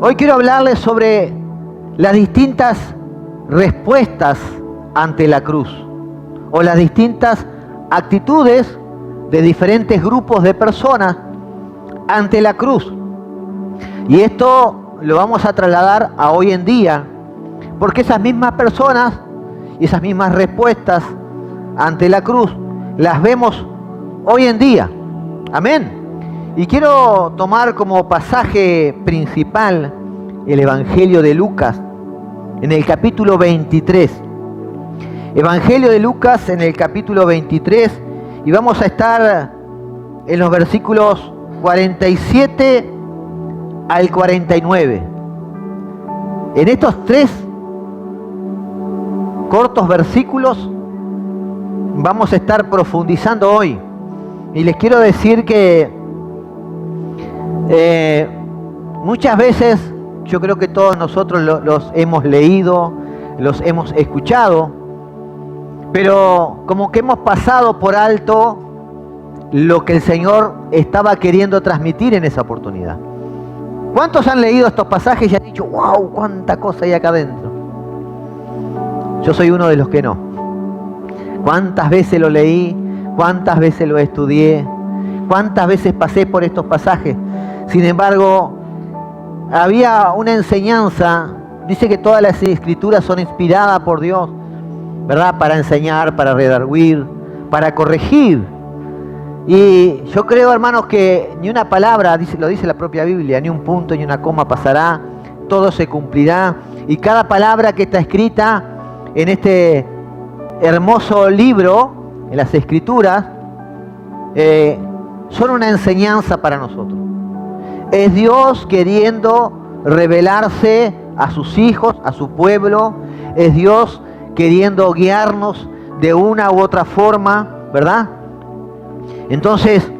Hoy quiero hablarles sobre las distintas respuestas ante la cruz, o las distintas actitudes de diferentes grupos de personas ante la cruz. Y esto lo vamos a trasladar a hoy en día, porque esas mismas personas y esas mismas respuestas ante la cruz las vemos hoy en día. Amén. Y quiero tomar como pasaje principal el Evangelio de Lucas en el capítulo 23. Evangelio de Lucas en el capítulo 23, y vamos a estar en los versículos 47 al 49. En estos tres cortos versículos vamos a estar profundizando hoy. Y les quiero decir que muchas veces yo creo que todos nosotros los hemos leído, los hemos escuchado, pero como que hemos pasado por alto lo que el Señor estaba queriendo transmitir en esa oportunidad. ¿Cuántos han leído estos pasajes y han dicho, wow, cuánta cosa hay acá adentro? Yo soy uno de los que no. ¿Cuántas veces lo leí? ¿Cuántas veces lo estudié? ¿Cuántas veces pasé por estos pasajes? Sin embargo, había una enseñanza. Dice que todas las escrituras son inspiradas por Dios, ¿verdad? Para enseñar, para redarguir, para corregir. Y yo creo, hermanos, que ni una palabra, lo dice la propia Biblia, ni un punto ni una coma pasará, todo se cumplirá. Y cada palabra que está escrita en este hermoso libro, en las escrituras, son una enseñanza para nosotros. Es Dios queriendo revelarse a sus hijos, a su pueblo. Es Dios queriendo guiarnos de una u otra forma, ¿verdad? Entonces,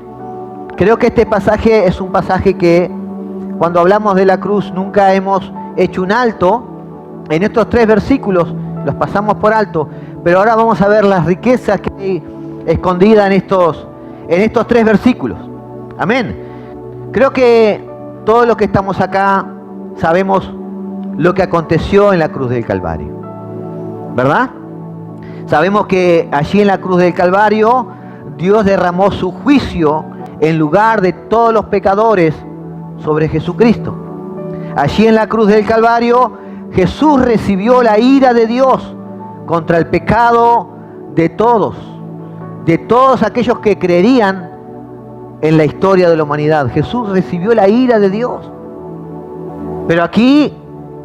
creo que este pasaje es un pasaje que, cuando hablamos de la cruz, nunca hemos hecho un alto. En estos tres versículos los pasamos por alto, pero ahora vamos a ver las riquezas que hay escondidas en estos tres versículos. Amén. Creo que todos los que estamos acá sabemos lo que aconteció en la cruz del Calvario, ¿verdad? Sabemos que allí en la cruz del Calvario Dios derramó su juicio en lugar de todos los pecadores sobre Jesucristo. Allí en la cruz del Calvario Jesús recibió la ira de Dios contra el pecado de todos aquellos que creerían en la historia de la humanidad. Jesús recibió la ira de Dios. Pero aquí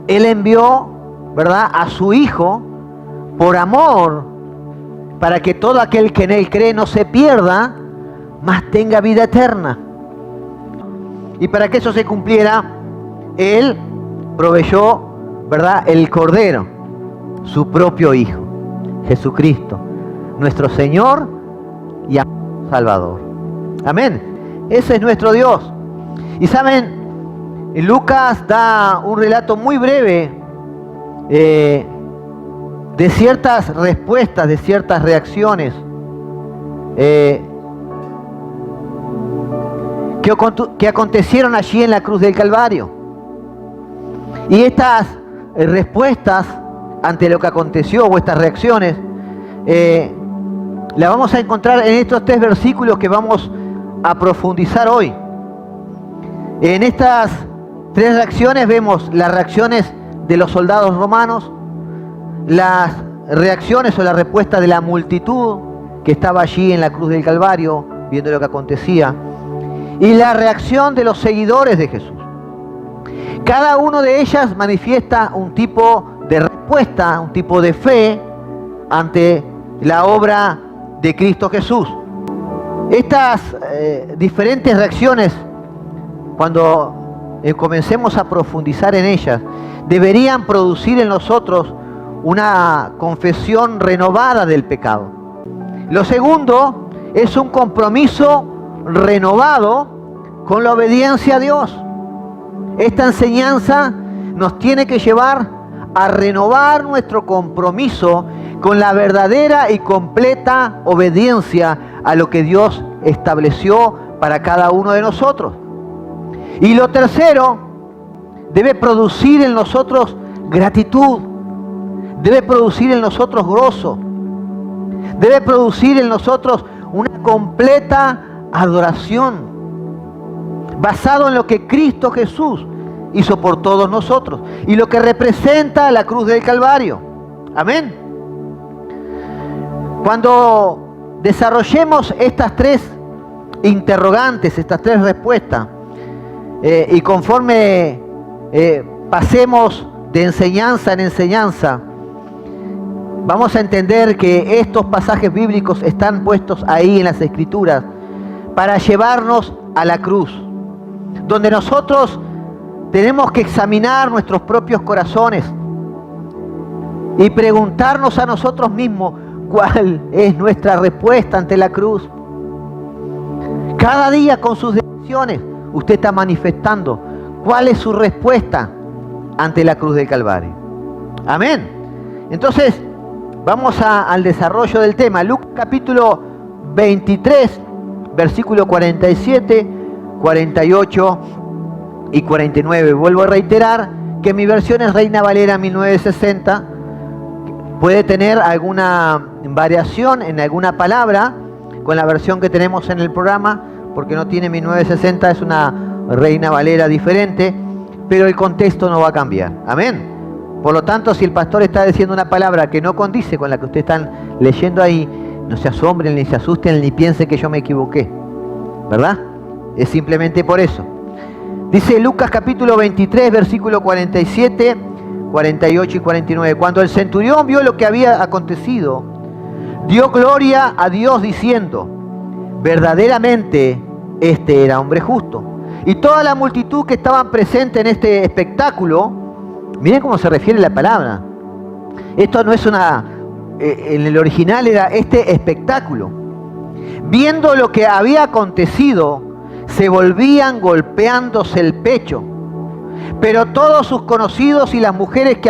Él envió, ¿verdad?, a su Hijo por amor, para que todo aquel que en Él cree no se pierda, mas tenga vida eterna. Y para que eso se cumpliera, Él proveyó, ¿verdad?, el Cordero, su propio Hijo, Jesucristo, nuestro Señor y Salvador. Amén. Ese es nuestro Dios. Y saben, Lucas da un relato muy breve de ciertas respuestas, de ciertas reacciones que acontecieron allí en la cruz del Calvario. Y estas respuestas ante lo que aconteció, o estas reacciones, la vamos a encontrar en estos tres versículos que vamos a profundizar hoy. En estas tres reacciones vemos las reacciones de los soldados romanos, las reacciones o la respuesta de la multitud que estaba allí en la cruz del Calvario viendo lo que acontecía, y la reacción de los seguidores de Jesús. Cada una de ellas manifiesta un tipo de respuesta, un tipo de fe ante la obra de Cristo Jesús. Estas diferentes reacciones, cuando comencemos a profundizar en ellas, deberían producir en nosotros una confesión renovada del pecado. Lo segundo es un compromiso renovado con la obediencia a Dios. Esta enseñanza nos tiene que llevar a renovar nuestro compromiso con la verdadera y completa obediencia a lo que Dios estableció para cada uno de nosotros. Y lo tercero debe producir en nosotros gratitud, debe producir en nosotros gozo, debe producir en nosotros una completa adoración, basado en lo que Cristo Jesús hizo por todos nosotros y lo que representa la cruz del Calvario. Amén. Cuando desarrollemos estas tres interrogantes, estas tres respuestas, y conforme pasemos de enseñanza en enseñanza, vamos a entender que estos pasajes bíblicos están puestos ahí en las Escrituras para llevarnos a la cruz, donde nosotros tenemos que examinar nuestros propios corazones y preguntarnos a nosotros mismos cuál es nuestra respuesta ante la cruz. Cada día con sus decisiones usted está manifestando cuál es su respuesta ante la cruz del Calvario. Amén. Entonces, vamos al desarrollo del tema. Lucas capítulo 23, versículo 47, 48 y 49. Vuelvo a reiterar que mi versión es Reina Valera 1960. Puede tener alguna variación en alguna palabra con la versión que tenemos en el programa, porque no tiene 1960, es una Reina Valera diferente, pero el contexto no va a cambiar. Amén. Por lo tanto, si el pastor está diciendo una palabra que no condice con la que ustedes están leyendo ahí, no se asombren, ni se asusten, ni piensen que yo me equivoqué, ¿verdad? Es simplemente por eso. Dice Lucas capítulo 23, versículo 47, 48 y 49. Cuando el centurión vio lo que había acontecido, dio gloria a Dios diciendo: verdaderamente este era hombre justo. Y toda la multitud que estaban presentes en este espectáculo, miren cómo se refiere la palabra. Esto no es en el original era este espectáculo. Viendo lo que había acontecido, se volvían golpeándose el pecho. Pero todos sus conocidos y las mujeres que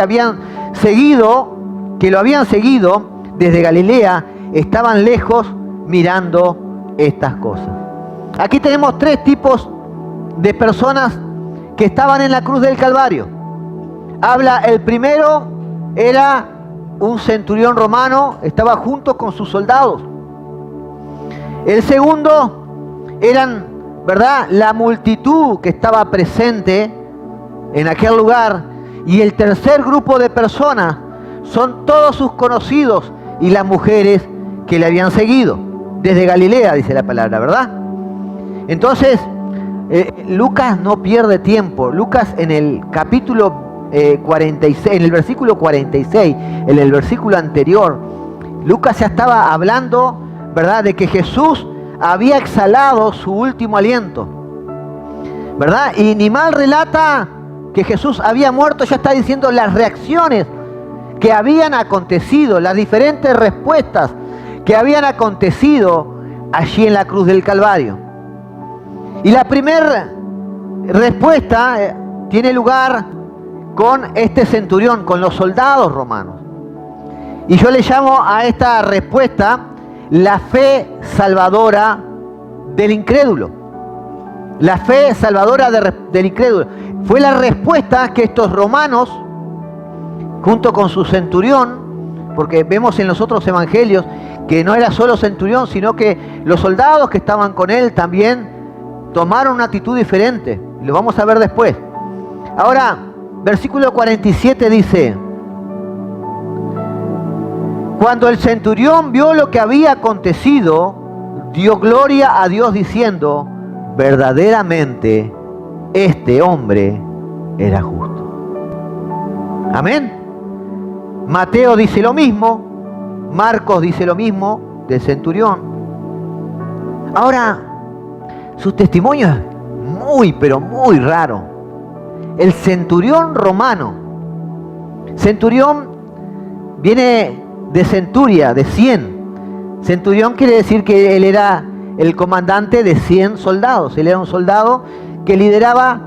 lo habían seguido desde Galilea, estaban lejos mirando estas cosas. Aquí tenemos tres tipos de personas que estaban en la cruz del Calvario. El primero era un centurión romano, estaba junto con sus soldados. El segundo eran, ¿verdad?, la multitud que estaba presente en aquel lugar. Y el tercer grupo de personas son todos sus conocidos y las mujeres que le habían seguido desde Galilea, dice la palabra, ¿verdad? Entonces, Lucas no pierde tiempo. Lucas en el capítulo 46, en el versículo 46, en el versículo anterior, Lucas ya estaba hablando, ¿verdad?, de que Jesús había exhalado su último aliento, ¿verdad? Y ni mal relata que Jesús había muerto, ya está diciendo las reacciones que habían acontecido, las diferentes respuestas que habían acontecido allí en la cruz del Calvario. Y la primera respuesta tiene lugar con este centurión, con los soldados romanos. Y yo le llamo a esta respuesta la fe salvadora del incrédulo. La fe salvadora del incrédulo. Fue la respuesta que estos romanos, junto con su centurión, porque vemos en los otros evangelios que no era solo centurión, sino que los soldados que estaban con él también tomaron una actitud diferente. Lo vamos a ver después. Ahora, versículo 47 dice: cuando el centurión vio lo que había acontecido, dio gloria a Dios diciendo: verdaderamente este hombre era justo. Amén. Mateo dice lo mismo, Marcos dice lo mismo del centurión. Ahora, su testimonio es muy, pero muy raro. El centurión romano. Centurión viene de centuria, de 100. Centurión quiere decir que él era el comandante de 100 soldados. Él era un soldado que lideraba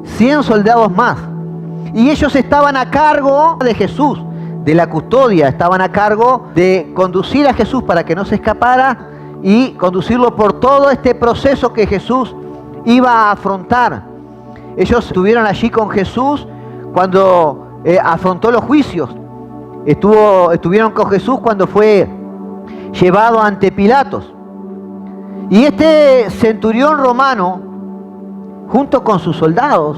100 soldados más. Y ellos estaban a cargo de Jesús, de la custodia. Estaban a cargo de conducir a Jesús para que no se escapara y conducirlo por todo este proceso que Jesús iba a afrontar. Ellos estuvieron allí con Jesús cuando afrontó los juicios. Estuvieron con Jesús cuando fue llevado ante Pilatos. Y este centurión romano, junto con sus soldados,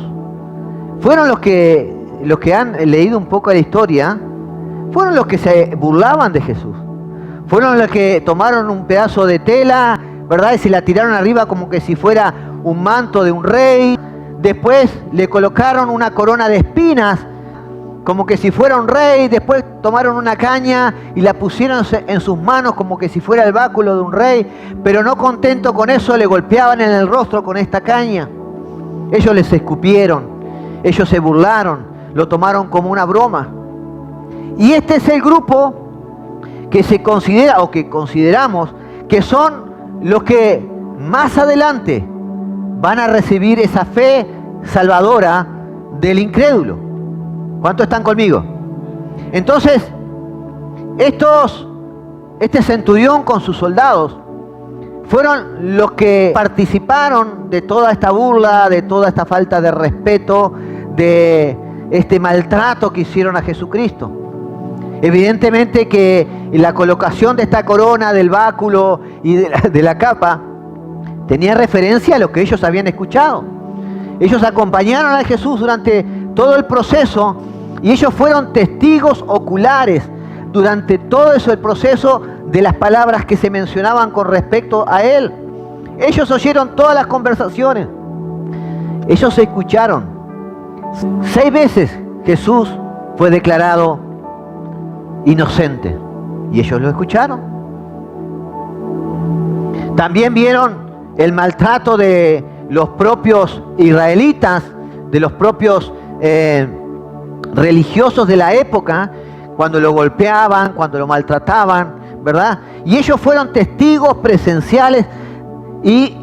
fueron los que han leído un poco la historia, fueron los que se burlaban de Jesús. Fueron los que tomaron un pedazo de tela, ¿verdad? Y se la tiraron arriba como que si fuera un manto de un rey. Después le colocaron una corona de espinas, como que si fuera un rey. Después tomaron una caña y la pusieron en sus manos como que si fuera el báculo de un rey. Pero no contento con eso, le golpeaban en el rostro con esta caña. Ellos les escupieron, ellos se burlaron, lo tomaron como una broma. Y este es el grupo que se considera, o que consideramos, que son los que más adelante van a recibir esa fe salvadora del incrédulo. ¿Cuántos están conmigo? Entonces, este centurión con sus soldados fueron los que participaron de toda esta burla, de toda esta falta de respeto, de este maltrato que hicieron a Jesucristo. Evidentemente que la colocación de esta corona, del báculo y de la capa tenía referencia a lo que ellos habían escuchado. Ellos acompañaron a Jesús durante todo el proceso y ellos fueron testigos oculares durante todo eso, el proceso de las palabras que se mencionaban con respecto a Él. Ellos oyeron todas las conversaciones. Ellos escucharon. 6 veces Jesús fue declarado inocente y ellos lo escucharon. También vieron el maltrato de los propios israelitas, de los propios religiosos de la época, cuando lo golpeaban, cuando lo maltrataban, ¿verdad? Y ellos fueron testigos presenciales y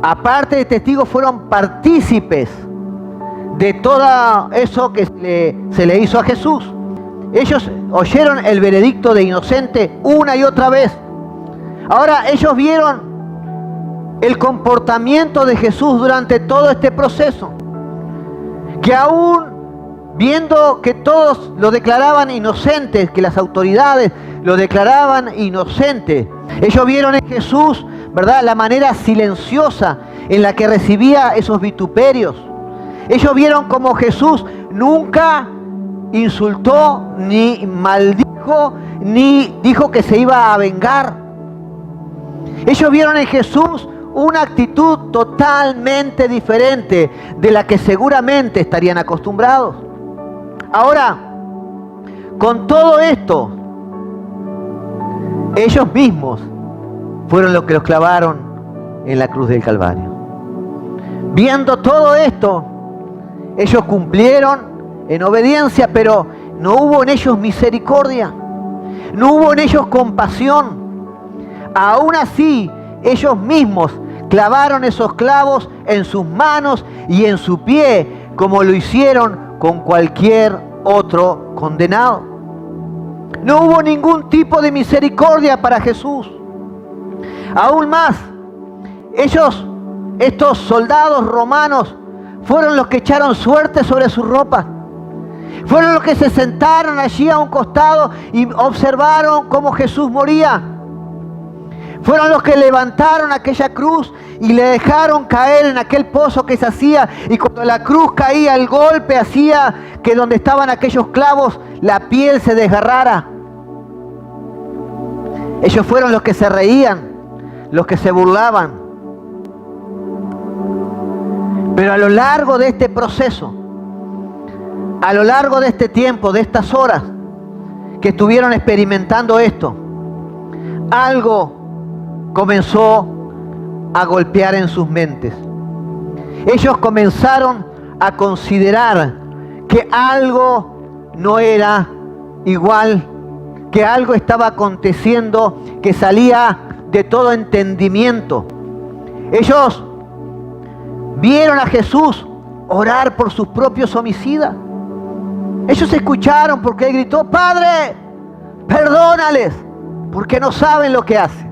aparte de testigos fueron partícipes de todo eso que se le hizo a Jesús. Ellos oyeron el veredicto de inocente una y otra vez. Ahora ellos vieron el comportamiento de Jesús durante todo este proceso, que aún viendo que todos lo declaraban inocente, que las autoridades lo declaraban inocente, ellos vieron en Jesús, ¿verdad?, la manera silenciosa en la que recibía esos vituperios. Ellos vieron como Jesús nunca insultó, ni maldijo, ni dijo que se iba a vengar. Ellos vieron en Jesús una actitud totalmente diferente de la que seguramente estarían acostumbrados. Ahora, con todo esto, ellos mismos fueron los que los clavaron en la cruz del Calvario. Viendo todo esto, ellos cumplieron en obediencia, pero no hubo en ellos misericordia, no hubo en ellos compasión. Aún así, ellos mismos clavaron esos clavos en sus manos y en su pie, como lo hicieron con cualquier otro condenado. No hubo ningún tipo de misericordia para Jesús. Aún más, estos soldados romanos, fueron los que echaron suerte sobre su ropa. Fueron los que se sentaron allí a un costado y observaron cómo Jesús moría. Fueron los que levantaron aquella cruz y le dejaron caer en aquel pozo que se hacía. Y cuando la cruz caía, el golpe hacía que donde estaban aquellos clavos, la piel se desgarrara. Ellos fueron los que se reían, los que se burlaban. Pero a lo largo de este proceso, a lo largo de este tiempo, de estas horas que estuvieron experimentando esto, algo comenzó a golpear en sus mentes. Ellos comenzaron a considerar que algo no era igual, que algo estaba aconteciendo que salía de todo entendimiento. Ellos vieron a Jesús orar por sus propios homicidas. Ellos escucharon porque Él gritó: Padre, perdónales, porque no saben lo que hacen.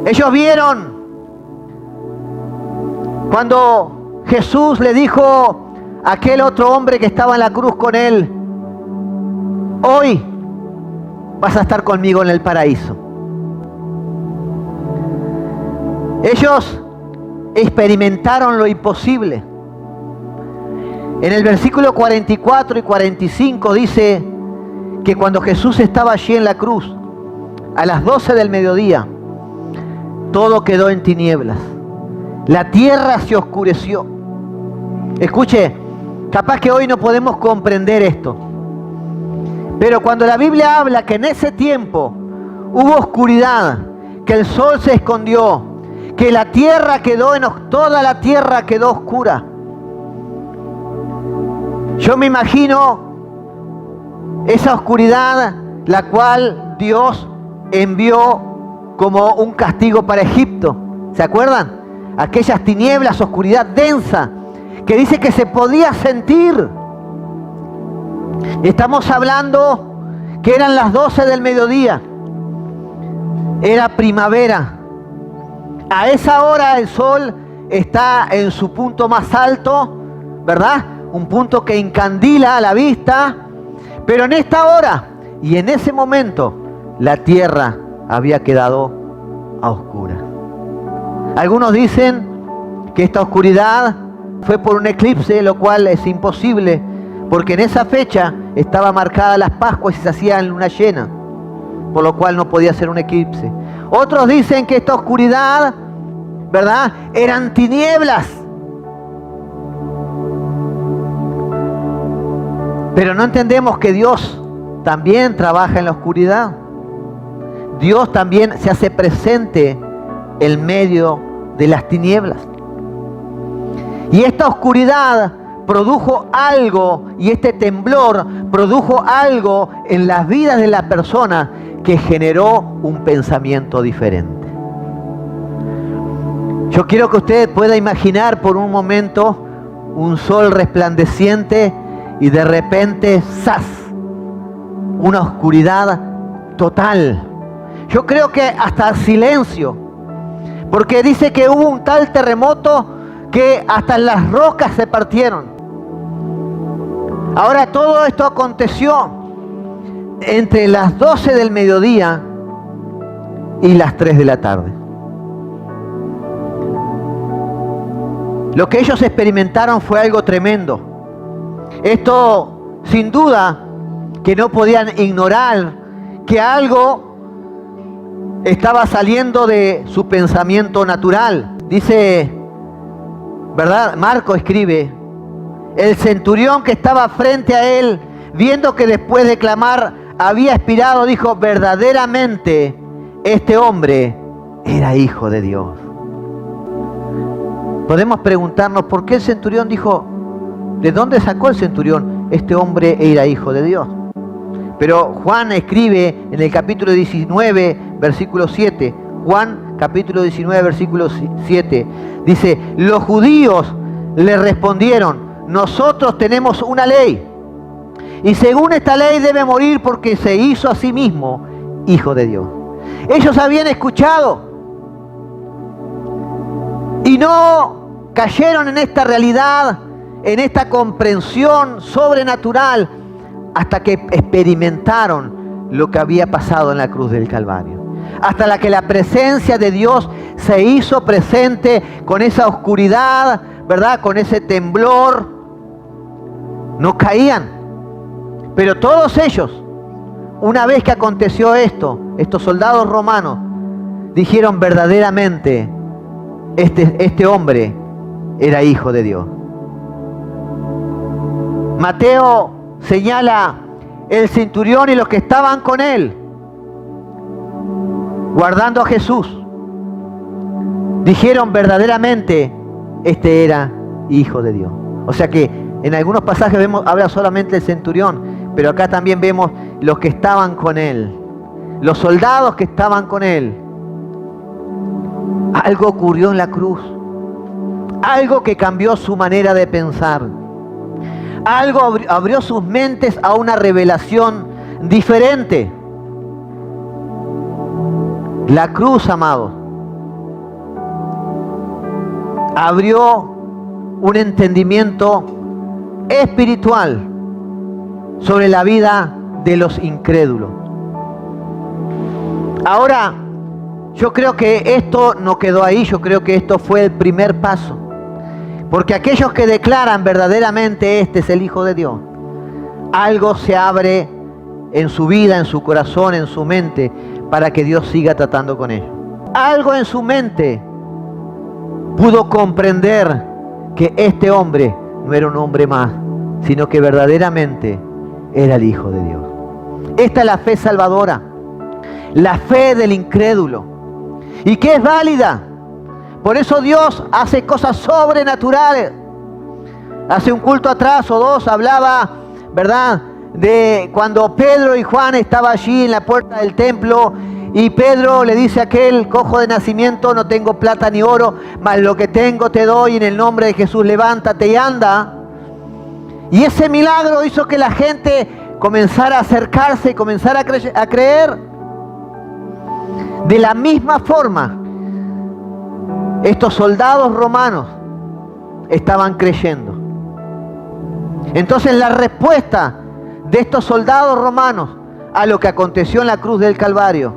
Ellos vieron Cuando Jesús le dijo a aquel otro hombre que estaba en la cruz con él, hoy vas a estar conmigo en el paraíso. Ellos experimentaron lo imposible. En el versículo 44 y 45 dice que cuando Jesús estaba allí en la cruz, a las 12 del mediodía, todo quedó en tinieblas. La tierra se oscureció. Escuche, capaz que hoy no podemos comprender esto, pero cuando la Biblia habla que en ese tiempo hubo oscuridad, que el sol se escondió, que la tierra quedó toda la tierra quedó oscura. Yo me imagino esa oscuridad la cual Dios envió como un castigo para Egipto. ¿Se acuerdan? Aquellas tinieblas, oscuridad densa, que dice que se podía sentir. Estamos hablando que eran las 12 del mediodía. Era primavera. A esa hora el sol está en su punto más alto, ¿verdad? Un punto que encandila la vista. Pero en esta hora y en ese momento la tierra había quedado a oscuras. Algunos dicen que esta oscuridad fue por un eclipse, lo cual es imposible, porque en esa fecha estaba marcada las Pascuas y se hacía en luna llena, por lo cual no podía ser un eclipse. Otros dicen que esta oscuridad, ¿verdad?, eran tinieblas. Pero no entendemos que Dios también trabaja en la oscuridad. Dios también se hace presente en medio de las tinieblas. Y esta oscuridad produjo algo, y este temblor produjo algo en las vidas de la persona que generó un pensamiento diferente. Yo quiero que usted pueda imaginar por un momento un sol resplandeciente y de repente, ¡zas!, una oscuridad total. Yo creo que hasta silencio, porque dice que hubo un tal terremoto que hasta las rocas se partieron. Ahora todo esto aconteció entre las 12 del mediodía y las 3 de la tarde. Lo que ellos experimentaron fue algo tremendo. Esto, sin duda, que no podían ignorar que algo estaba saliendo de su pensamiento natural. Dice, ¿verdad? Marco escribe, el centurión que estaba frente a él, viendo que después de clamar había expirado, dijo, verdaderamente este hombre era hijo de Dios. Podemos preguntarnos por qué el centurión dijo, ¿de dónde sacó el centurión? Este hombre era hijo de Dios. Pero Juan escribe en el capítulo 19, versículo 7. Juan, capítulo 19, versículo 7. Dice, los judíos le respondieron, nosotros tenemos una ley. Y según esta ley debe morir porque se hizo a sí mismo hijo de Dios. Ellos habían escuchado y no cayeron en esta realidad, en esta comprensión sobrenatural, hasta que experimentaron lo que había pasado en la cruz del Calvario. Hasta la que la presencia de Dios se hizo presente con esa oscuridad, ¿verdad? Con ese temblor. No caían. Pero todos ellos, una vez que aconteció esto, estos soldados romanos, dijeron verdaderamente, este hombre era hijo de Dios. Mateo señala el centurión y los que estaban con él, guardando a Jesús, dijeron verdaderamente, este era hijo de Dios. O sea que en algunos pasajes vemos, habla solamente el centurión, pero acá también vemos los que estaban con él, los soldados que estaban con él. Algo ocurrió en la cruz, algo que cambió su manera de pensar. Algo abrió sus mentes a una revelación diferente. La cruz, amados, abrió un entendimiento espiritual sobre la vida de los incrédulos. Ahora, yo creo que esto no quedó ahí, yo creo que esto fue el primer paso. Porque aquellos que declaran verdaderamente este es el Hijo de Dios, algo se abre en su vida, en su corazón, en su mente, para que Dios siga tratando con ellos. Algo en su mente pudo comprender que este hombre no era un hombre más, sino que verdaderamente era el Hijo de Dios. Esta es la fe salvadora, la fe del incrédulo, y que es válida. Por eso Dios hace cosas sobrenaturales. Hace un culto atrás o dos hablaba, ¿verdad?, de cuando Pedro y Juan estaban allí en la puerta del templo, y Pedro le dice a aquel cojo de nacimiento: no tengo plata ni oro, mas lo que tengo te doy, en el nombre de Jesús levántate y anda. Y ese milagro hizo que la gente comenzara a acercarse y comenzara a creer. De la misma forma, estos soldados romanos estaban creyendo. Entonces la respuesta de estos soldados romanos a lo que aconteció en la cruz del Calvario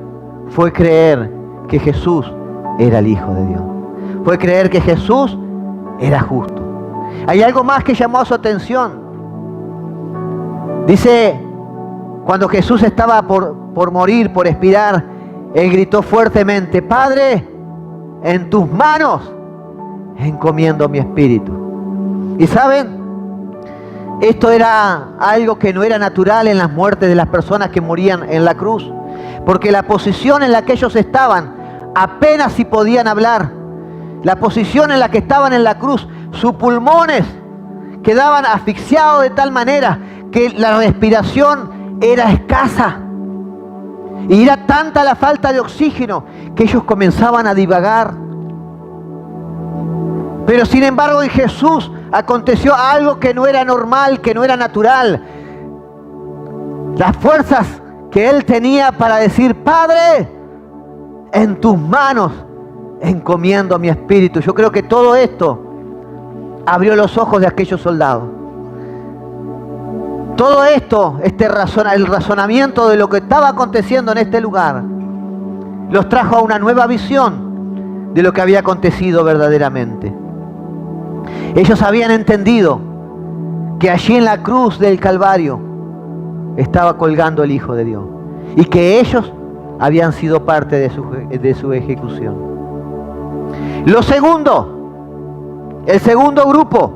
fue creer que Jesús era el Hijo de Dios. Fue creer que Jesús era justo. Hay algo más que llamó a su atención. Dice, cuando Jesús estaba por morir, por expirar, Él gritó fuertemente: Padre, en tus manos encomiendo mi espíritu. Y saben, esto era algo que no era natural en las muertes de las personas que morían en la cruz, porque la posición en la que ellos estaban, apenas si podían hablar. La posición en la que estaban en la cruz, sus pulmones quedaban asfixiados de tal manera que la respiración era escasa. Y era tanta la falta de oxígeno que ellos comenzaban a divagar. Pero sin embargo en Jesús aconteció algo que no era normal, que no era natural. Las fuerzas que Él tenía para decir: Padre, en tus manos encomiendo mi espíritu. Yo creo que todo esto abrió los ojos de aquellos soldados. Todo esto, el razonamiento de lo que estaba aconteciendo en este lugar, los trajo a una nueva visión de lo que había acontecido verdaderamente. Ellos habían entendido que allí en la cruz del Calvario estaba colgando el Hijo de Dios y que ellos habían sido parte de su ejecución. El segundo grupo,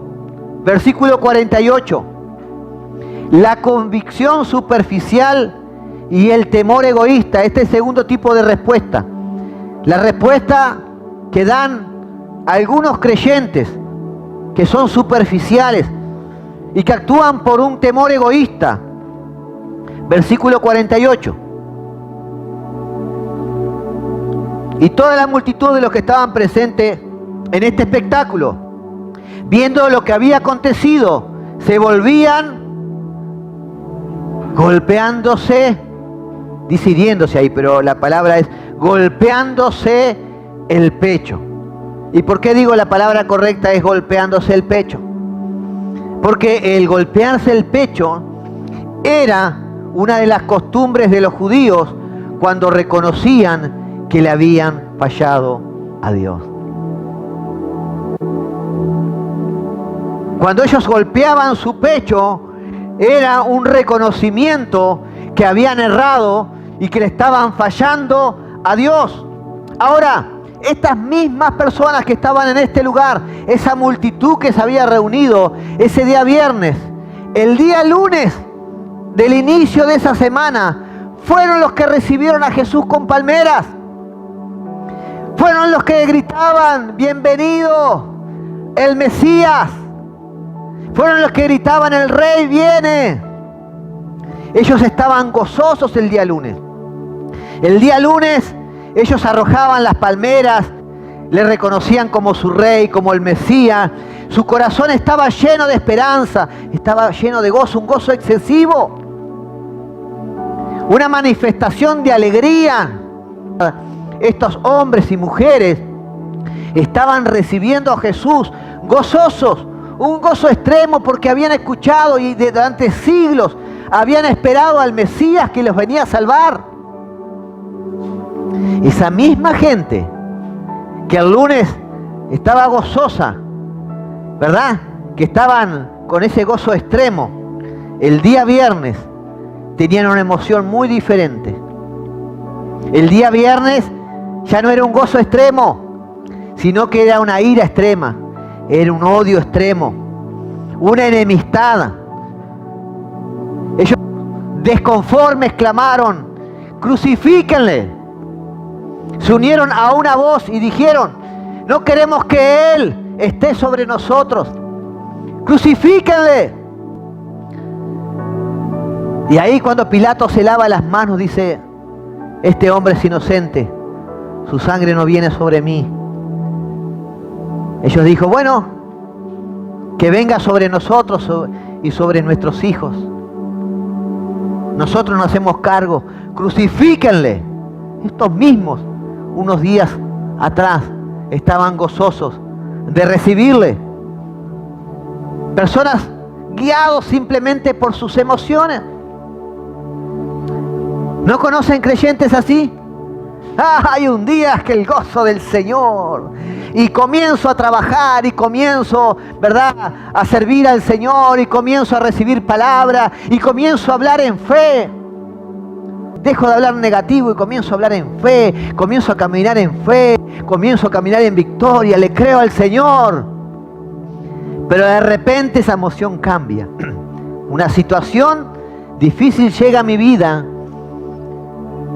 versículo 48. La convicción superficial y el temor egoísta. Este es el segundo tipo de respuesta. La respuesta que dan algunos creyentes que son superficiales y que actúan por un temor egoísta. Versículo 48. Y toda la multitud de los que estaban presentes en este espectáculo, viendo lo que había acontecido, se volvían golpeándose, decidiéndose ahí, pero la palabra es golpeándose el pecho. ¿Y por qué digo la palabra correcta es golpeándose el pecho? Porque el golpearse el pecho era una de las costumbres de los judíos cuando reconocían que le habían fallado a Dios. Cuando ellos golpeaban su pecho, era un reconocimiento que habían errado y que le estaban fallando a Dios. Ahora, estas mismas personas que estaban en este lugar, esa multitud que se había reunido ese día viernes, el día lunes del inicio de esa semana, fueron los que recibieron a Jesús con palmeras. Fueron los que gritaban: bienvenido el Mesías. Fueron los que gritaban: el Rey viene. Ellos estaban gozosos el día lunes. El día lunes ellos arrojaban las palmeras, le reconocían como su Rey, como el Mesías. Su corazón estaba lleno de esperanza, estaba lleno de gozo, un gozo excesivo. Una manifestación de alegría. Estos hombres y mujeres Estaban recibiendo a Jesús gozosos, un gozo extremo porque habían escuchado y durante siglos habían esperado al Mesías que los venía a salvar. Esa misma gente que el lunes estaba gozosa, ¿verdad? Que estaban con ese gozo extremo, el día viernes tenían una emoción muy diferente. El día viernes ya no era un gozo extremo, sino que era una ira extrema, era un odio extremo, una enemistad. Ellos desconformes clamaron: crucifíquenle. Se unieron a una voz y dijeron: no queremos que Él esté sobre nosotros, crucifíquenle. Y ahí cuando Pilato se lava las manos dice: este hombre es inocente, su sangre no viene sobre mí. Ellos dijo: bueno, que venga sobre nosotros y sobre nuestros hijos. Nosotros nos hacemos cargo, crucifíquenle. Estos mismos, unos días atrás, estaban gozosos de recibirle. Personas guiados simplemente por sus emociones. ¿No conocen creyentes así? Hay un día que el gozo del Señor, y comienzo a trabajar y comienzo, ¿verdad?, a servir al Señor, y comienzo a recibir palabra y comienzo a hablar en fe. Dejo de hablar negativo y comienzo a hablar en fe, comienzo a caminar en fe, comienzo a caminar en victoria, le creo al Señor. Pero de repente esa emoción cambia. Una situación difícil llega a mi vida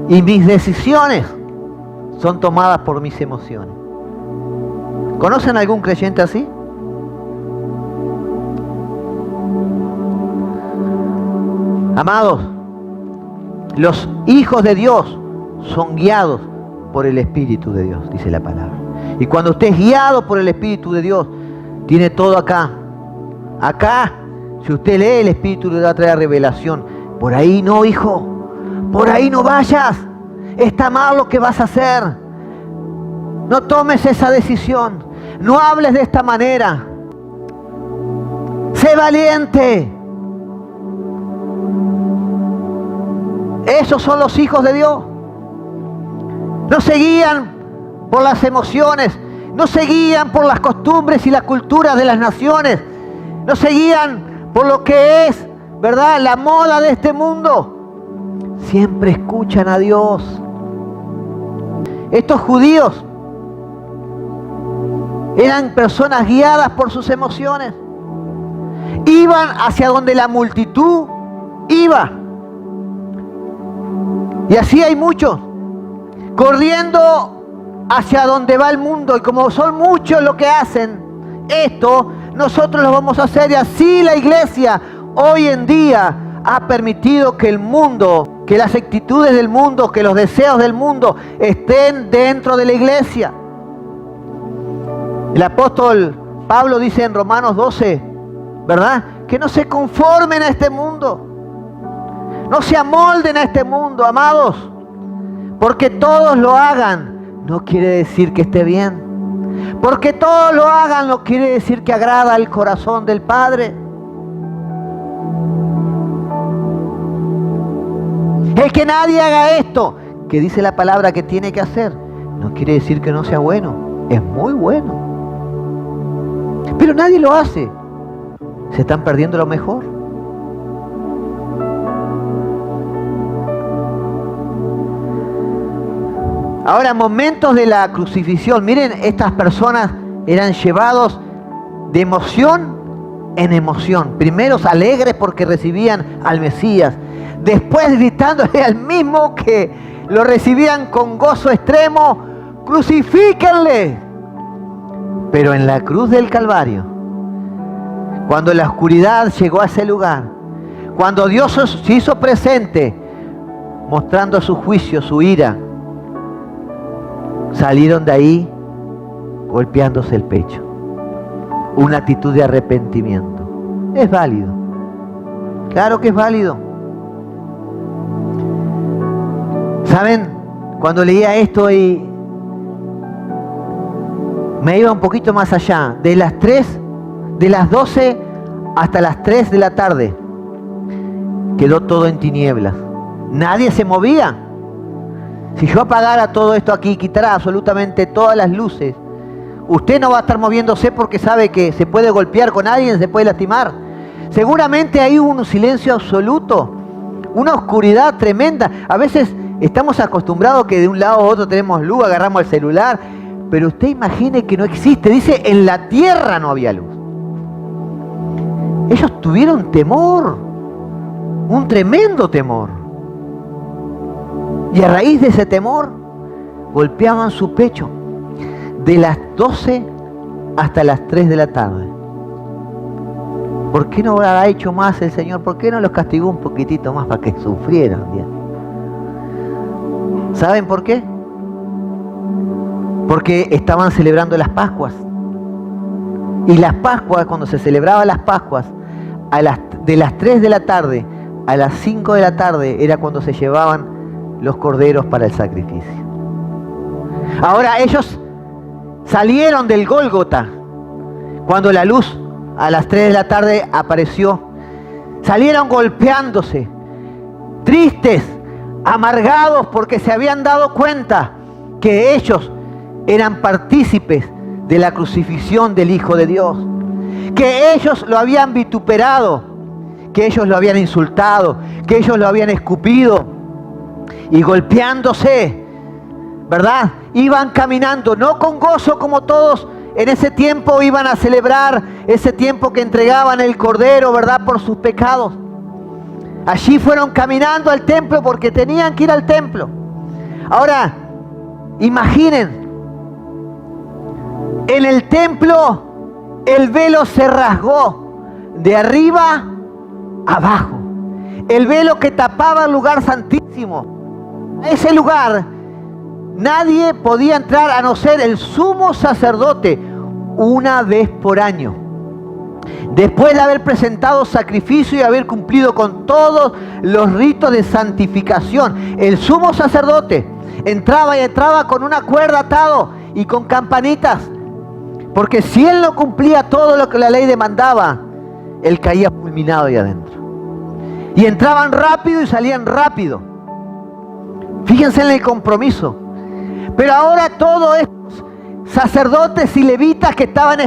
y mis decisiones son tomadas por mis emociones. ¿Conocen algún creyente así? Amados, los hijos de Dios son guiados por el Espíritu de Dios, dice la palabra. Y cuando usted es guiado por el Espíritu de Dios, tiene todo acá. Acá, si usted lee, el Espíritu le va a traer revelación. Por ahí no, hijo. Por ahí no vayas. Está mal lo que vas a hacer. No tomes esa decisión. No hables de esta manera. Sé valiente. Esos son los hijos de Dios. No se guían por las emociones. No se guían por las costumbres y las culturas de las naciones. No se guían por lo que es, ¿verdad?, la moda de este mundo. Siempre escuchan a Dios. Estos judíos eran personas guiadas por sus emociones. Iban hacia donde la multitud iba. Y así hay muchos, corriendo hacia donde va el mundo. Y como son muchos los que hacen esto, nosotros lo vamos a hacer. Y así la iglesia hoy en día ha permitido que el mundo, que las actitudes del mundo, que los deseos del mundo estén dentro de la iglesia. El apóstol Pablo dice en Romanos 12, ¿verdad?, que no se conformen a este mundo. No se amolden a este mundo, amados. Porque todos lo hagan, no quiere decir que esté bien. Porque todos lo hagan, no quiere decir que agrada al corazón del Padre. El que nadie haga esto, que dice la palabra que tiene que hacer, no quiere decir que no sea bueno. Es muy bueno. Pero nadie lo hace. Se están perdiendo lo mejor. Ahora, momentos de la crucifixión. Miren, estas personas eran llevados de emoción en emoción. Primero alegres porque recibían al Mesías. Después gritándole al mismo que lo recibían con gozo extremo: crucifíquenle. Pero en la cruz del Calvario, cuando la oscuridad llegó a ese lugar, cuando Dios se hizo presente, mostrando su juicio, su ira, salieron de ahí golpeándose el pecho. Una actitud de arrepentimiento. Es válido. Claro que es válido. ¿Saben? Cuando leía esto y Me iba un poquito más allá. De las 12 hasta las 3 de la tarde. Quedó todo en tinieblas. Nadie se movía. Si yo apagara todo esto aquí, quitara absolutamente todas las luces, usted no va a estar moviéndose porque sabe que se puede golpear con alguien, se puede lastimar. Seguramente hay un silencio absoluto, una oscuridad tremenda. A veces estamos acostumbrados que de un lado a otro tenemos luz, agarramos el celular, pero usted imagine que no existe. Dice, en la tierra no había luz. Ellos tuvieron temor, un tremendo temor. Y a raíz de ese temor, golpeaban su pecho de las 12 hasta las 3 de la tarde. ¿Por qué no habrá hecho más el Señor? ¿Por qué no los castigó un poquitito más para que sufrieran? ¿Saben por qué? Porque estaban celebrando las Pascuas. Y las Pascuas, cuando se celebraban las Pascuas, de las 3 de la tarde a las 5 de la tarde era cuando se llevaban los corderos para el sacrificio. Ahora ellos salieron del Gólgota cuando la luz a las 3 de la tarde apareció. Salieron golpeándose, tristes, amargados, porque se habían dado cuenta que ellos eran partícipes de la crucifixión del Hijo de Dios, que ellos lo habían vituperado, que ellos lo habían insultado, que ellos lo habían escupido. Y golpeándose, ¿verdad? Iban caminando, no con gozo como todos en ese tiempo iban a celebrar, ese tiempo que entregaban el cordero, ¿verdad? Por sus pecados. Allí fueron caminando al templo porque tenían que ir al templo. Ahora, imaginen, en el templo el velo se rasgó de arriba a abajo. El velo que tapaba el lugar santísimo. A ese lugar nadie podía entrar a no ser el sumo sacerdote una vez por año. Después de haber presentado sacrificio y haber cumplido con todos los ritos de santificación, el sumo sacerdote entraba con una cuerda atado y con campanitas. Porque si él no cumplía todo lo que la ley demandaba, él caía fulminado ahí adentro. Y entraban rápido y salían rápido. Fíjense en el compromiso. Pero ahora todos estos sacerdotes y levitas que estaban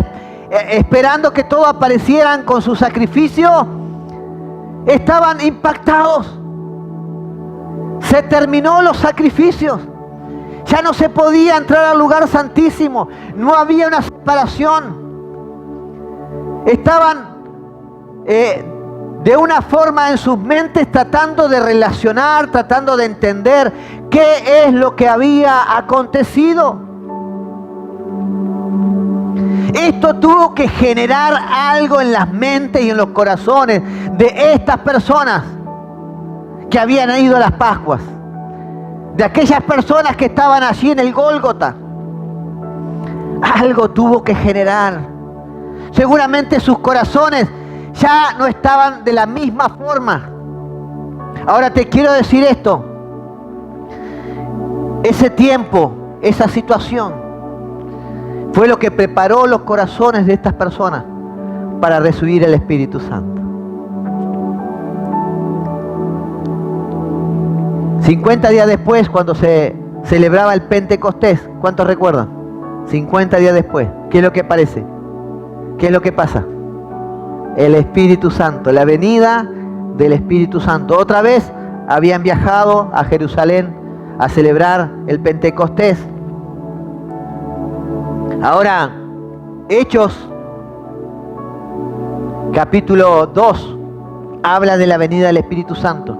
esperando que todos aparecieran con su sacrificio, estaban impactados. Se terminó los sacrificios. Ya no se podía entrar al lugar santísimo. No había una separación. Estaban de una forma en sus mentes tratando de relacionar, tratando de entender qué es lo que había acontecido. Esto tuvo que generar algo en las mentes y en los corazones de estas personas que habían ido a las Pascuas, de aquellas personas que estaban allí en el Gólgota. Algo tuvo que generar. Seguramente sus corazones ya no estaban de la misma forma. Ahora te quiero decir esto. Ese tiempo, esa situación, fue lo que preparó los corazones de estas personas para recibir el Espíritu Santo. 50 días después, cuando se celebraba el Pentecostés, ¿cuántos recuerdan? 50 días después, ¿qué es lo que aparece? ¿Qué es lo que pasa? El Espíritu Santo, la venida del Espíritu Santo. Otra vez habían viajado a Jerusalén a celebrar el Pentecostés. Ahora, Hechos, capítulo 2, habla de la venida del Espíritu Santo.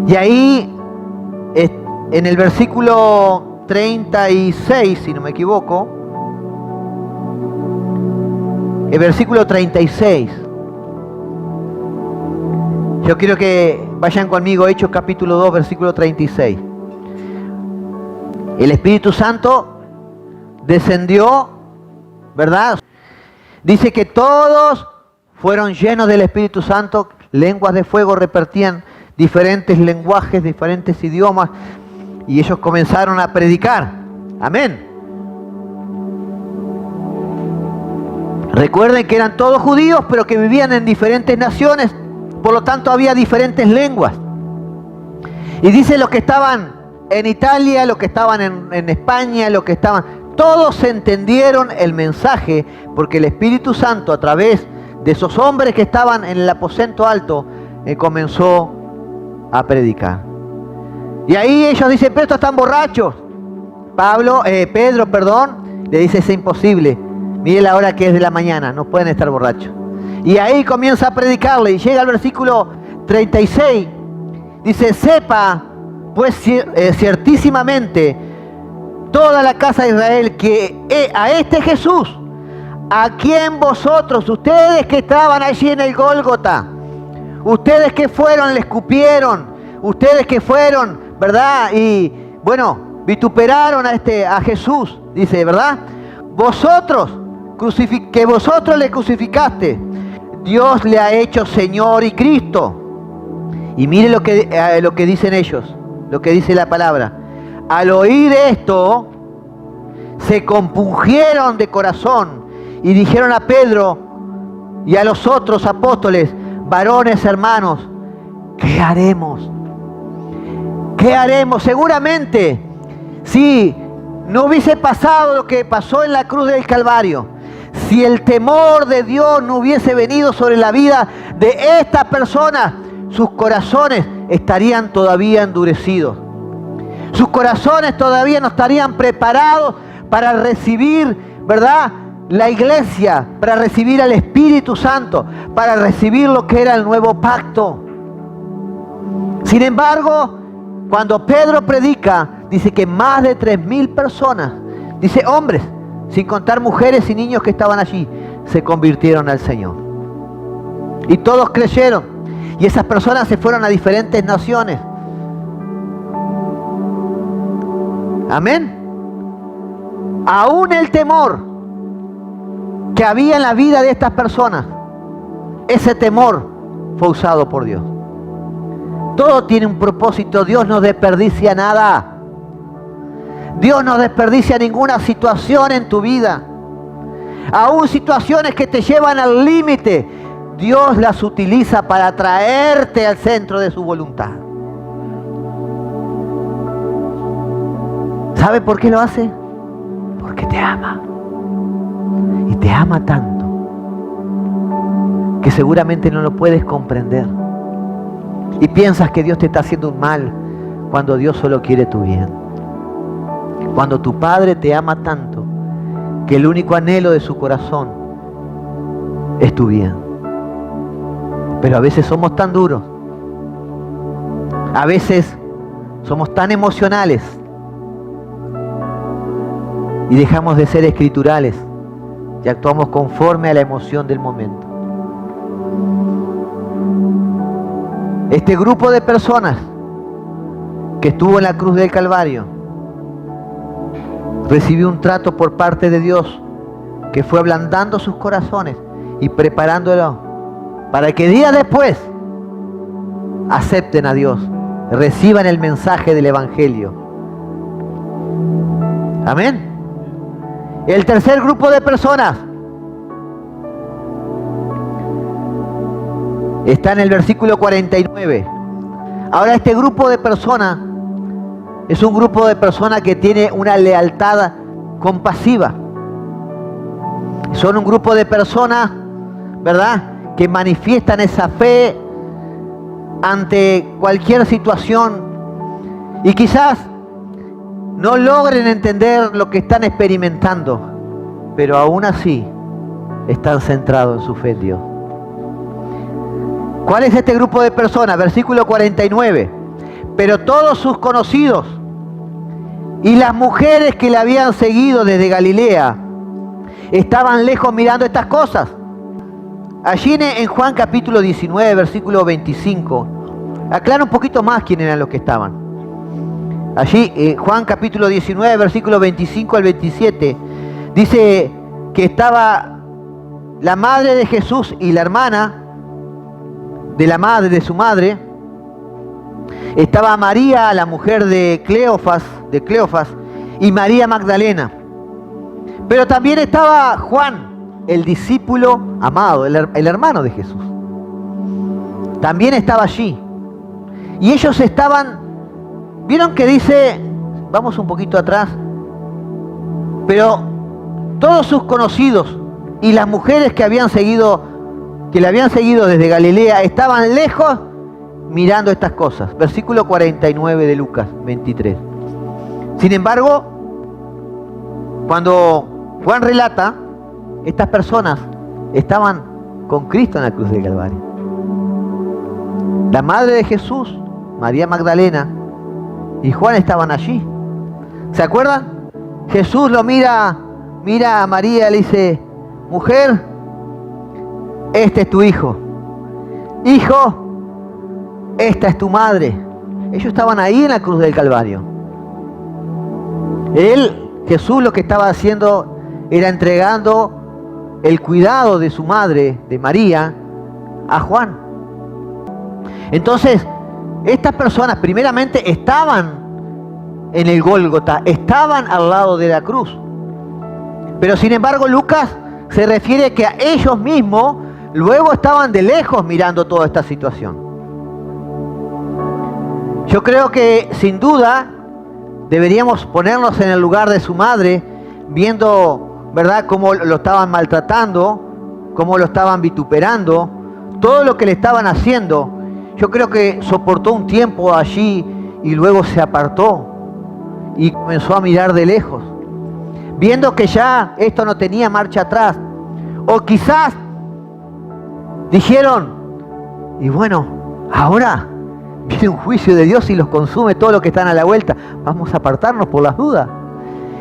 Y ahí, en el versículo 36, si no me equivoco, el versículo 36. Yo quiero que vayan conmigo, Hechos capítulo 2, versículo 36. El Espíritu Santo descendió, ¿verdad? Dice que todos fueron llenos del Espíritu Santo, lenguas de fuego repartían diferentes lenguajes, diferentes idiomas, y ellos comenzaron a predicar. Amén. Recuerden que eran todos judíos, pero que vivían en diferentes naciones, por lo tanto había diferentes lenguas. Y dice los que estaban en Italia, los que estaban en España, los que estaban... Todos entendieron el mensaje, porque el Espíritu Santo, a través de esos hombres que estaban en el aposento alto, comenzó a predicar. Y ahí ellos dicen, pero estos están borrachos. Pedro, le dice, es imposible. Mire la hora que es de la mañana, no pueden estar borrachos. Y ahí comienza a predicarle y llega al versículo 36. Dice, sepa pues ciertísimamente toda la casa de Israel que a este Jesús, a quien vosotros, ustedes que estaban allí en el Gólgota, ustedes que fueron, le escupieron, ustedes que fueron, ¿verdad? Y bueno, vituperaron a Jesús, dice, ¿verdad? Vosotros, que vosotros le crucificaste, Dios le ha hecho Señor y Cristo. Y mire lo que dicen ellos, lo que dice la palabra. Al oír esto, se compungieron de corazón y dijeron a Pedro y a los otros apóstoles, varones hermanos, ¿qué haremos? ¿Qué haremos? Seguramente, si no hubiese pasado lo que pasó en la cruz del Calvario, si el temor de Dios no hubiese venido sobre la vida de esta persona, sus corazones estarían todavía endurecidos. Sus corazones todavía no estarían preparados para recibir, ¿verdad?, la iglesia, para recibir al Espíritu Santo, para recibir lo que era el nuevo pacto. Sin embargo, cuando Pedro predica, dice que más de 3,000 personas, dice hombres, sin contar mujeres y niños que estaban allí, se convirtieron al Señor. Y todos creyeron. Y esas personas se fueron a diferentes naciones. Amén. Aún el temor que había en la vida de estas personas, ese temor fue usado por Dios. Todo tiene un propósito. Dios no desperdicia nada. Dios no desperdicia ninguna situación en tu vida. Aún situaciones que te llevan al límite, Dios las utiliza para traerte al centro de su voluntad. ¿Sabe por qué lo hace? Porque te ama. Y te ama tanto que seguramente no lo puedes comprender. Y piensas que Dios te está haciendo un mal cuando Dios solo quiere tu bien. Cuando tu Padre te ama tanto que el único anhelo de su corazón es tu bien. Pero a veces somos tan duros. A veces somos tan emocionales. Y dejamos de ser escriturales. Y actuamos conforme a la emoción del momento. Este grupo de personas que estuvo en la cruz del Calvario recibió un trato por parte de Dios que fue ablandando sus corazones y preparándolo para que días después acepten a Dios, reciban el mensaje del Evangelio. Amén. El tercer grupo de personas está en el versículo 49. Ahora este grupo de personas es un grupo de personas que tiene una lealtad compasiva. Son un grupo de personas, ¿verdad?, que manifiestan esa fe ante cualquier situación y quizás no logren entender lo que están experimentando, pero aún así están centrados en su fe en Dios. ¿Cuál es este grupo de personas? Versículo 49. Pero todos sus conocidos y las mujeres que le habían seguido desde Galilea estaban lejos mirando estas cosas. Allí en Juan capítulo 19, versículo 25, aclara un poquito más quién eran los que estaban. Allí, Juan capítulo 19, versículo 25 al 27, dice que estaba la madre de Jesús y la hermana de la madre de su madre. Estaba María, la mujer de Cleofas, y María Magdalena. Pero también estaba Juan, el discípulo amado, el hermano de Jesús. También estaba allí. Y ellos estaban, vieron que dice, vamos un poquito atrás, pero todos sus conocidos y las mujeres que le habían seguido desde Galilea estaban lejos mirando estas cosas. Versículo 49 de Lucas 23. Sin embargo, cuando Juan relata, estas personas estaban con Cristo en la cruz del Calvario. La madre de Jesús, María Magdalena y Juan estaban allí. ¿Se acuerdan? Jesús lo mira a María y le dice, mujer, este es tu hijo. Hijo, esta es tu madre. Ellos estaban ahí en la cruz del Calvario. Jesús, lo que estaba haciendo era entregando el cuidado de su madre, de María, a Juan. Entonces, estas personas primeramente estaban en el Gólgota, estaban al lado de la cruz. Pero sin embargo, Lucas se refiere que a ellos mismos luego estaban de lejos mirando toda esta situación. Yo creo que sin duda deberíamos ponernos en el lugar de su madre, viendo, ¿verdad?, cómo lo estaban maltratando, cómo lo estaban vituperando, todo lo que le estaban haciendo. Yo creo que soportó un tiempo allí y luego se apartó y comenzó a mirar de lejos, viendo que ya esto no tenía marcha atrás. O quizás dijeron, y bueno, ahora viene un juicio de Dios y los consume todo lo que están a la vuelta. Vamos a apartarnos por las dudas.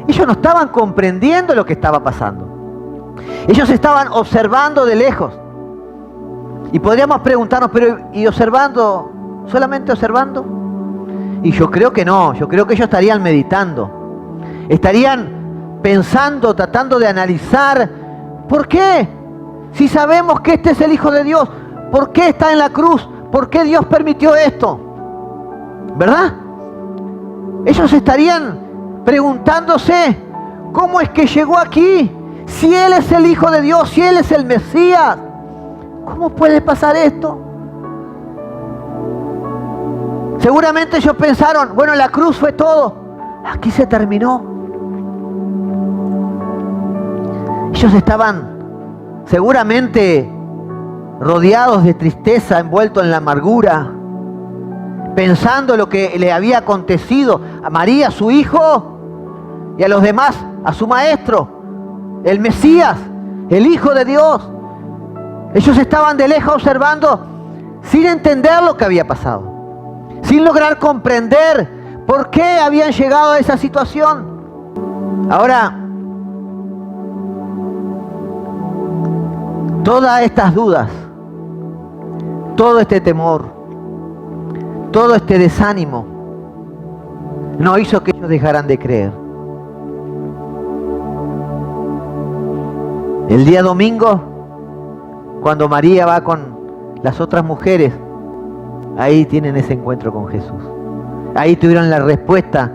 Ellos no estaban comprendiendo lo que estaba pasando. Ellos estaban observando de lejos. Y podríamos preguntarnos, pero ¿y observando? ¿Solamente observando? Y yo creo que no. Yo creo que ellos estarían meditando. Estarían pensando, tratando de analizar. ¿Por qué? Si sabemos que este es el Hijo de Dios, ¿por qué está en la cruz? ¿Por qué Dios permitió esto? ¿Verdad? Ellos estarían preguntándose, ¿cómo es que llegó aquí? Si Él es el Hijo de Dios, si Él es el Mesías, ¿cómo puede pasar esto? Seguramente ellos pensaron, bueno, la cruz fue todo, aquí se terminó. Ellos estaban seguramente rodeados de tristeza, envueltos en la amargura, pensando lo que le había acontecido a María, su hijo, y a los demás, a su maestro, el Mesías, el Hijo de Dios. Ellos estaban de lejos observando sin entender lo que había pasado, sin lograr comprender por qué habían llegado a esa situación. Ahora, todas estas dudas, todo este temor, todo este desánimo, no hizo que ellos dejaran de creer. El día domingo, cuando María va con las otras mujeres, ahí tienen ese encuentro con Jesús. Ahí tuvieron la respuesta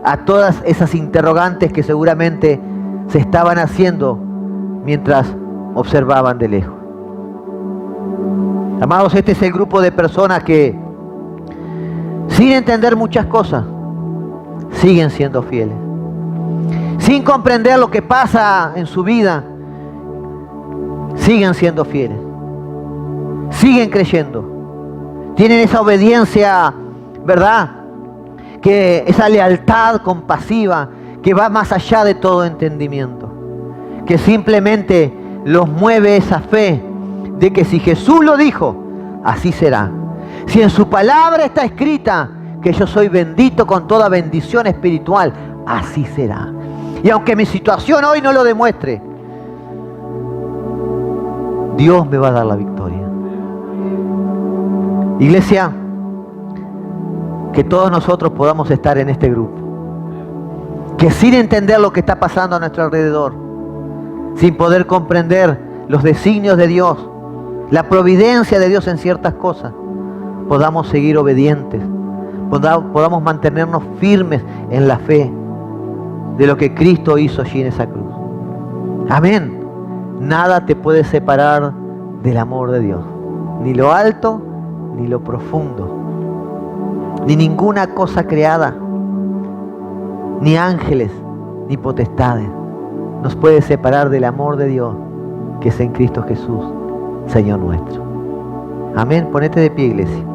a todas esas interrogantes que seguramente se estaban haciendo mientras observaban de lejos. Amados, este es el grupo de personas que, sin entender muchas cosas, siguen siendo fieles. Sin comprender lo que pasa en su vida, siguen siendo fieles. Siguen creyendo. Tienen esa obediencia, ¿verdad? Que esa lealtad compasiva que va más allá de todo entendimiento. Que simplemente los mueve esa fe de que si Jesús lo dijo, así será. Si en su palabra está escrita que yo soy bendito con toda bendición espiritual, así será. Y aunque mi situación hoy no lo demuestre, Dios me va a dar la victoria. Iglesia, que todos nosotros podamos estar en este grupo. Que sin entender lo que está pasando a nuestro alrededor, sin poder comprender los designios de Dios, la providencia de Dios en ciertas cosas, podamos seguir obedientes, podamos mantenernos firmes en la fe de lo que Cristo hizo allí en esa cruz. Amén. Nada te puede separar del amor de Dios. Ni lo alto, ni lo profundo, ni ninguna cosa creada, ni ángeles, ni potestades, nos puede separar del amor de Dios que es en Cristo Jesús, Señor nuestro. Amén. Ponete de pie, iglesia.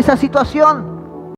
Esa situación